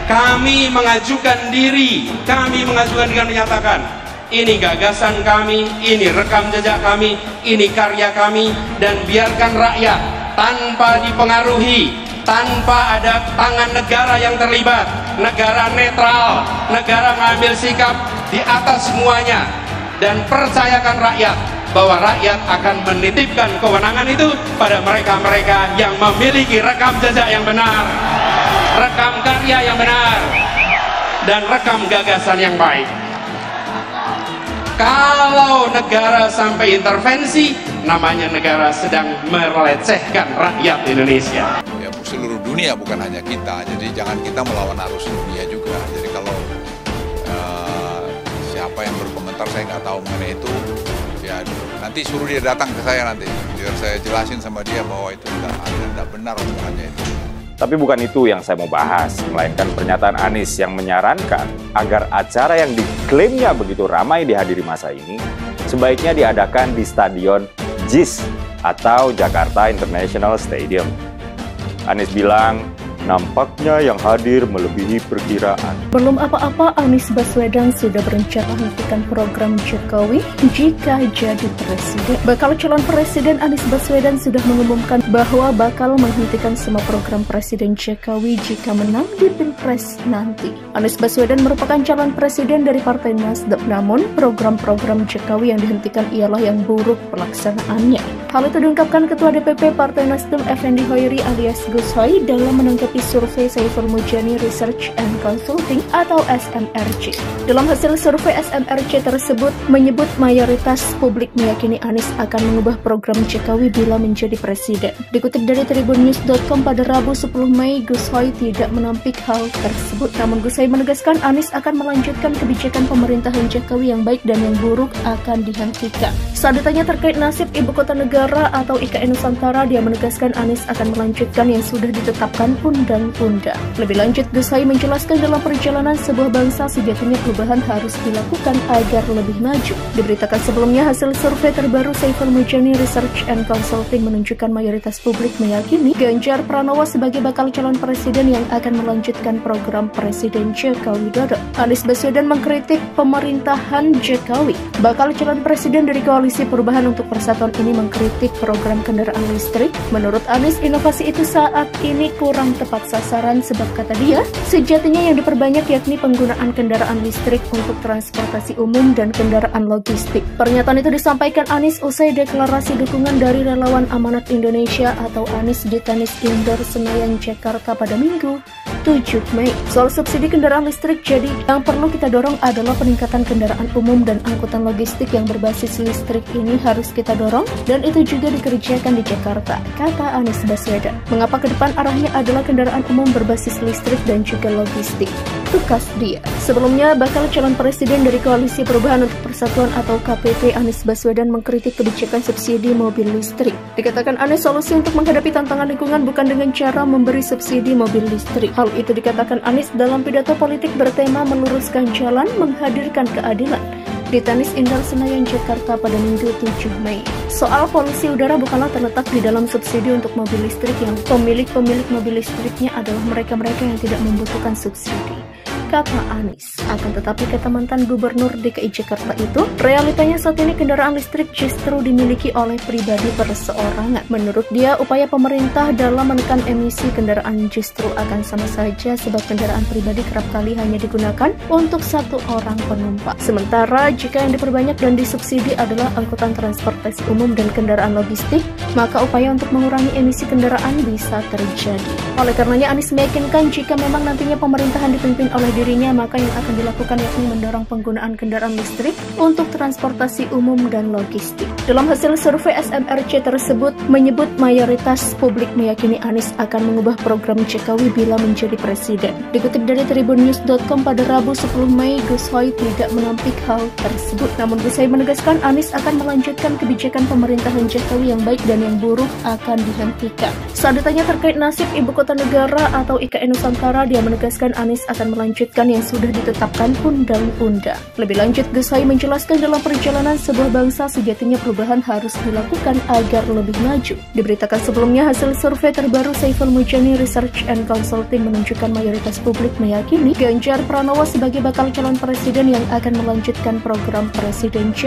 kami mengajukan diri, dengan menyatakan ini gagasan kami, ini rekam jejak kami, ini karya kami, dan biarkan rakyat tanpa dipengaruhi, tanpa ada tangan negara yang terlibat, negara netral, negara mengambil sikap di atas semuanya, dan percayakan rakyat bahwa rakyat akan menitipkan kewenangan itu pada mereka-mereka yang memiliki rekam jejak yang benar, rekam karya yang benar, dan rekam gagasan yang baik. Kalau negara sampai intervensi, namanya negara sedang melecehkan rakyat Indonesia. Ya, seluruh dunia, bukan hanya kita. Jadi jangan kita melawan arus dunia juga. Jadi kalau siapa yang berkomentar, saya nggak tahu mengenai itu, ya nanti suruh dia datang ke saya nanti, biar saya jelasin sama dia bahwa itu tidak benar omongannya itu. Tapi bukan itu yang saya mau bahas, melainkan pernyataan Anies yang menyarankan agar acara yang diklaimnya begitu ramai dihadiri masa ini sebaiknya diadakan di Stadion JIS atau Jakarta International Stadium. Anies bilang, nampaknya yang hadir melebihi perkiraan. Belum apa-apa, Anies Baswedan sudah berencana menghentikan program Jokowi jika jadi presiden. Bakal calon presiden Anies Baswedan sudah mengumumkan bahwa bakal menghentikan semua program Presiden Jokowi jika menang di Pilpres nanti. Anies Baswedan merupakan calon presiden dari Partai Nasdem, namun program-program Jokowi yang dihentikan ialah yang buruk pelaksanaannya. Hal itu diungkapkan Ketua DPP Partai Nasdem Effendi Hoiri alias Gus Hoy dalam menanggapi survei Saiful Mujani Research and Consulting atau SMRC. Dalam hasil survei SMRC tersebut menyebut mayoritas publik meyakini Anies akan mengubah program Jokowi bila menjadi presiden. Dikutip dari tribunnews.com pada Rabu 10 Mei, Gus Hoy tidak menampik hal tersebut. Namun Gus Hoy menegaskan Anies akan melanjutkan kebijakan pemerintahan Jokowi yang baik dan yang buruk akan dihentikan. Saat ditanya terkait nasib ibu kota negara atau IKN Nusantara, dia menegaskan Anies akan melanjutkan yang sudah ditetapkan undang-undang. Lebih lanjut, Gus Hoy menjelaskan dalam perjalanan sebuah bangsa sejatinya perubahan harus dilakukan agar lebih maju. Diberitakan sebelumnya, hasil survei terbaru Saiful Mujani Research and Consulting menunjukkan mayoritas publik meyakini Ganjar Pranowo sebagai bakal calon presiden yang akan melanjutkan program Presiden Joko Widodo. Anies Baswedan mengkritik pemerintahan Jokowi. Bakal calon presiden dari Koalisi Perubahan untuk Persatuan ini mengkritik program kendaraan listrik. Menurut Anies, inovasi itu saat ini kurang tepat sasaran sebab kata dia, sejatinya yang diperbanyak yakni penggunaan kendaraan listrik untuk transportasi umum dan kendaraan logistik. Pernyataan itu disampaikan Anies usai deklarasi dukungan dari relawan Amanat Indonesia atau Anies di Tenis Indoor Senayan, Jakarta pada Minggu 7 Mei. Soal subsidi kendaraan listrik, jadi yang perlu kita dorong adalah peningkatan kendaraan umum dan angkutan logistik yang berbasis listrik ini harus kita dorong dan itu juga dikerjakan di Jakarta, kata Anies Baswedan. Mengapa ke depan arahnya adalah kendaraan umum berbasis listrik dan juga logistik, tukas dia. Sebelumnya, bakal calon presiden dari Koalisi Perubahan untuk Persatuan atau KPP Anies Baswedan mengkritik kebijakan subsidi mobil listrik. Dikatakan Anies, solusi untuk menghadapi tantangan lingkungan bukan dengan cara memberi subsidi mobil listrik. Hal itu dikatakan Anies dalam pidato politik bertema meluruskan jalan menghadirkan keadilan di Tenis Indoor Senayan, Jakarta pada Minggu 7 Mei. Soal polusi udara bukanlah terletak di dalam subsidi untuk mobil listrik, yang pemilik mobil listriknya adalah mereka-mereka yang tidak membutuhkan subsidi, kata Anies. Akan tetapi kata mantan Gubernur DKI Jakarta itu, realitanya saat ini kendaraan listrik justru dimiliki oleh pribadi perseorangan. Menurut dia, upaya pemerintah dalam menekan emisi kendaraan justru akan sama saja sebab kendaraan pribadi kerap kali hanya digunakan untuk satu orang penumpang. Sementara jika yang diperbanyak dan disubsidi adalah angkutan transportasi umum dan kendaraan logistik, maka upaya untuk mengurangi emisi kendaraan bisa terjadi. Oleh karenanya Anies meyakinkan jika memang nantinya pemerintahan dipimpin oleh dirinya, maka yang akan dilakukan yakni mendorong penggunaan kendaraan listrik untuk transportasi umum dan logistik. Dalam hasil survei SMRC tersebut menyebut mayoritas publik meyakini Anies akan mengubah program Jokowi bila menjadi presiden. Dikutip dari tribunnews.com pada Rabu 10 Mei, Gus Hoy tidak menampik hal tersebut. Namun Gus Hoy menegaskan Anies akan melanjutkan kebijakan pemerintahan Jokowi yang baik dan yang buruk akan dihentikan. Saat ditanya terkait nasib ibu kota negara atau IKN Nusantara, dia menegaskan Anies akan melanjutkan melanjutkan yang sudah ditetapkan undang-undang. Lebih lanjut, Gus Hai menjelaskan dalam perjalanan sebuah bangsa sejatinya perubahan harus dilakukan agar lebih maju. Diberitakan sebelumnya, hasil survei terbaru Saiful Mujani Research and Consulting menunjukkan mayoritas publik meyakini Ganjar Pranowo sebagai bakal calon presiden yang akan melanjutkan program Presiden Jokowi.